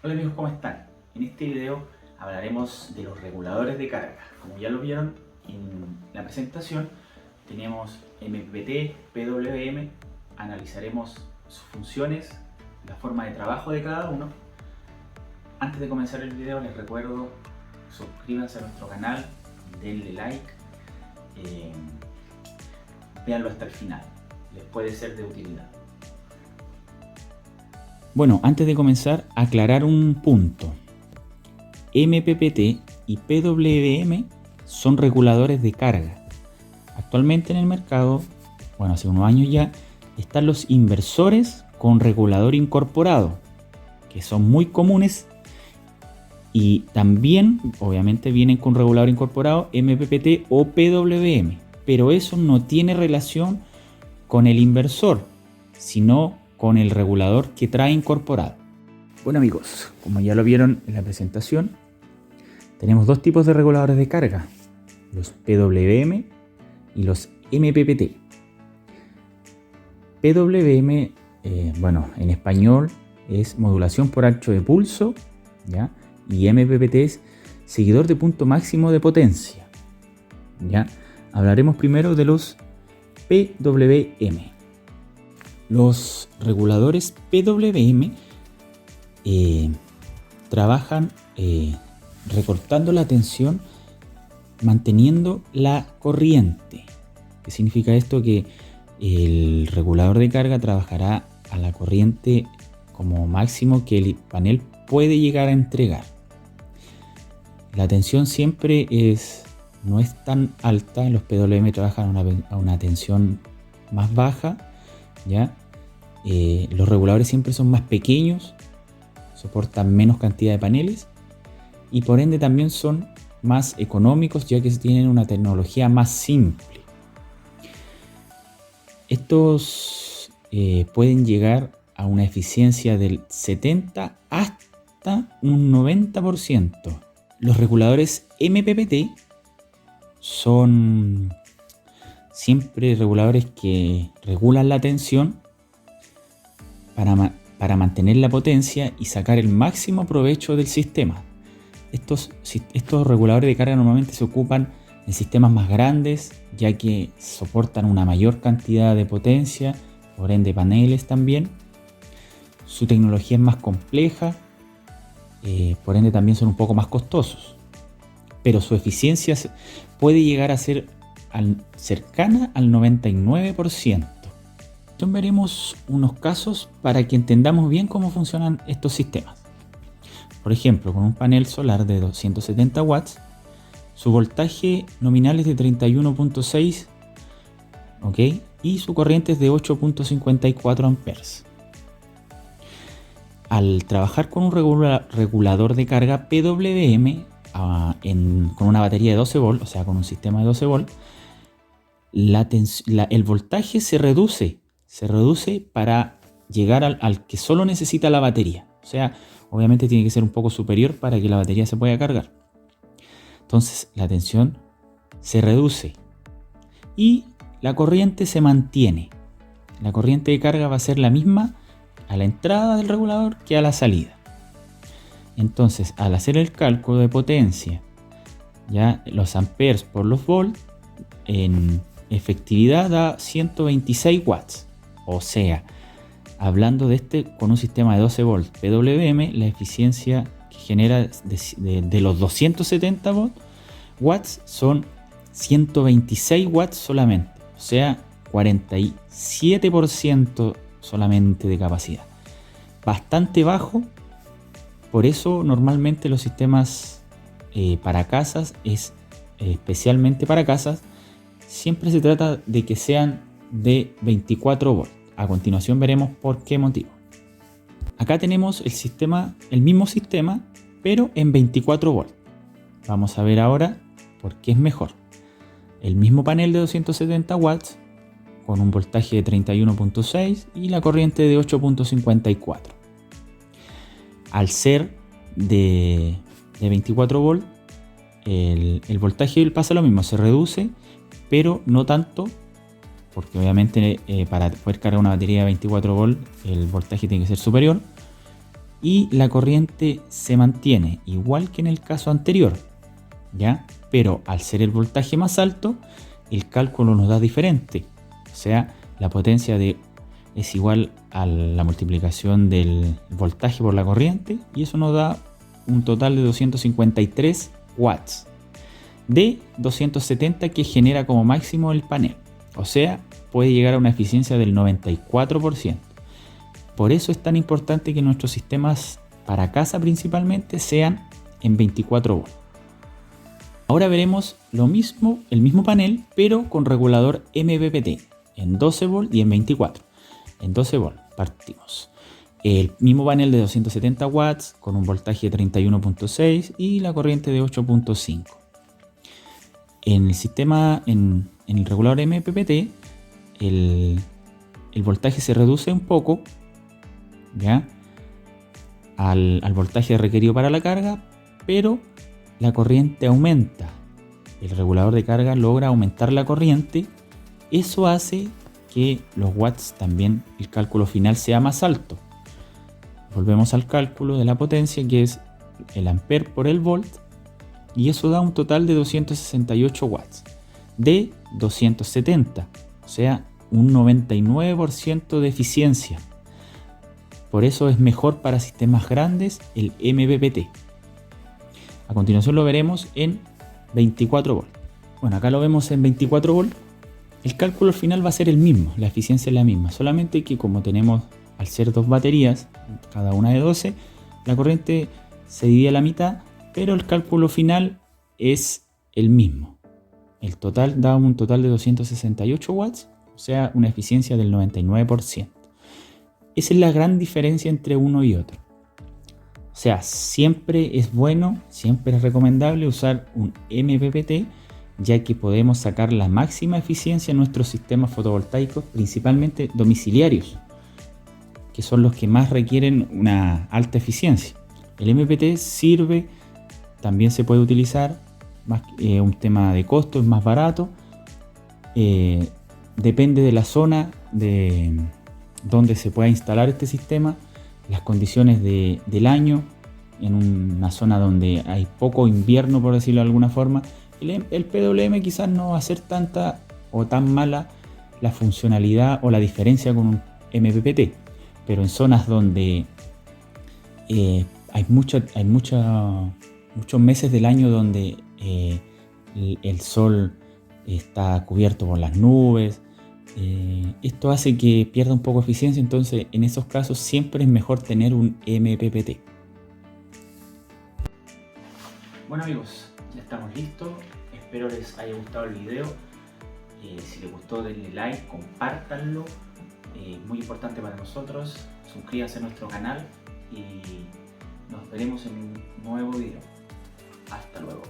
Hola amigos, ¿cómo están? En este video hablaremos de los reguladores de carga. Como ya lo vieron en la presentación, tenemos MPPT, PWM, analizaremos sus funciones, la forma de trabajo de cada uno. Antes de comenzar el video les recuerdo, suscríbanse a nuestro canal, denle like, véanlo hasta el final, les puede ser de utilidad. Bueno, antes de comenzar, aclarar un punto. MPPT y PWM son reguladores de carga. Actualmente en el mercado, bueno, hace unos años ya, están los inversores con regulador incorporado, que son muy comunes y también, obviamente, vienen con regulador incorporado MPPT o PWM, pero eso no tiene relación con el inversor, sino con el regulador que trae incorporado. Bueno amigos, como ya lo vieron en la presentación, tenemos dos tipos de reguladores de carga, los PWM y los MPPT. PWM, bueno, en español es modulación por ancho de pulso, ¿ya? Y MPPT es seguidor de punto máximo de potencia, ¿ya? Hablaremos primero de los PWM. Los reguladores PWM trabajan recortando la tensión, manteniendo la corriente. ¿Qué significa esto? Que el regulador de carga trabajará a la corriente como máximo que el panel puede llegar a entregar. La tensión siempre no es tan alta. Los PWM trabajan a una tensión más baja, ¿ya? Los reguladores siempre son más pequeños, soportan menos cantidad de paneles y por ende también son más económicos, ya que tienen una tecnología más simple. Estos pueden llegar a una eficiencia del 70 hasta un 90%. Los reguladores MPPT son siempre reguladores que regulan la tensión para mantener la potencia y sacar el máximo provecho del sistema. Estos reguladores de carga normalmente se ocupan en sistemas más grandes, ya que soportan una mayor cantidad de potencia, por ende paneles también. Su tecnología es más compleja, por ende también son un poco más costosos, pero su eficiencia puede llegar a ser cercana al 99%. Entonces veremos unos casos para que entendamos bien cómo funcionan estos sistemas. Por ejemplo, con un panel solar de 270 watts, su voltaje nominal es de 31.6, ¿ok? Y su corriente es de 8.54 amperes. Al trabajar con un regulador de carga PWM con una batería de 12 volts, o sea, con un sistema de 12 volts, el voltaje se reduce para llegar al que solo necesita la batería. O sea, obviamente tiene que ser un poco superior para que la batería se pueda cargar. Entonces la tensión se reduce y la corriente se mantiene. La corriente de carga va a ser la misma a la entrada del regulador que a la salida. Entonces, al hacer el cálculo de potencia, ya los amperes por los volts, en efectividad da 126 watts. O sea, hablando de con un sistema de 12 volts PWM, la eficiencia que genera de los 270 watts son 126 watts solamente. O sea, 47% solamente de capacidad. Bastante bajo. Por eso normalmente los sistemas para casas, especialmente para casas, siempre se trata de que sean de 24 volts. A continuación veremos por qué motivo. Acá tenemos el mismo sistema, pero en 24 volts. Vamos a ver ahora por qué es mejor. El mismo panel de 270 watts con un voltaje de 31.6 y la corriente de 8.54. Al ser de 24 volts, el voltaje pasa lo mismo, se reduce, pero no tanto, porque obviamente para poder cargar una batería de 24 volts el voltaje tiene que ser superior, y la corriente se mantiene igual que en el caso anterior, ¿ya? Pero al ser el voltaje más alto, el cálculo nos da diferente. O sea, la potencia es igual a la multiplicación del voltaje por la corriente, y eso nos da un total de 253 watts de 270 que genera como máximo el panel. O sea, puede llegar a una eficiencia del 94%. Por eso es tan importante que nuestros sistemas para casa principalmente sean en 24 volts. Ahora veremos lo mismo, el mismo panel, pero con regulador MPPT en 12 volts y en 24. En 12 volts partimos. El mismo panel de 270 watts con un voltaje de 31.6 y la corriente de 8.5. En el sistema, en el regulador MPPT, el voltaje se reduce un poco, ¿ya? Al voltaje requerido para la carga, pero la corriente aumenta. El regulador de carga logra aumentar la corriente. Eso hace que los watts también, el cálculo final sea más alto. Volvemos al cálculo de la potencia, que es el ampere por el volt, y eso da un total de 268 watts de 270, o sea, un 99% de eficiencia. Por eso es mejor para sistemas grandes el MPPT. A continuación lo veremos en 24 volts. Bueno, acá lo vemos en 24 volts. El cálculo final va a ser el mismo, la eficiencia es la misma, solamente que como tenemos, al ser dos baterías, cada una de 12, la corriente se divide a la mitad, pero el cálculo final es el mismo. El total da un total de 268 watts, o sea, una eficiencia del 99%. Esa es la gran diferencia entre uno y otro. O sea, siempre es bueno, siempre es recomendable usar un MPPT, ya que podemos sacar la máxima eficiencia en nuestros sistemas fotovoltaicos, principalmente domiciliarios, que son los que más requieren una alta eficiencia. El MPPT sirve, también se puede utilizar, más un tema de costo, es más barato, depende de la zona de donde se pueda instalar este sistema, las condiciones del año. En una zona donde hay poco invierno, por decirlo de alguna forma, el PWM quizás no va a ser tanta o tan mala la funcionalidad o la diferencia con un MPPT, pero en zonas donde hay muchos meses del año donde el sol está cubierto por las nubes, esto hace que pierda un poco de eficiencia. Entonces en esos casos siempre es mejor tener un MPPT. Bueno amigos, ya estamos listos, espero les haya gustado el video. Si les gustó, denle like, compártanlo, muy importante para nosotros. Suscríbanse a nuestro canal y nos veremos en un nuevo video. Hasta luego.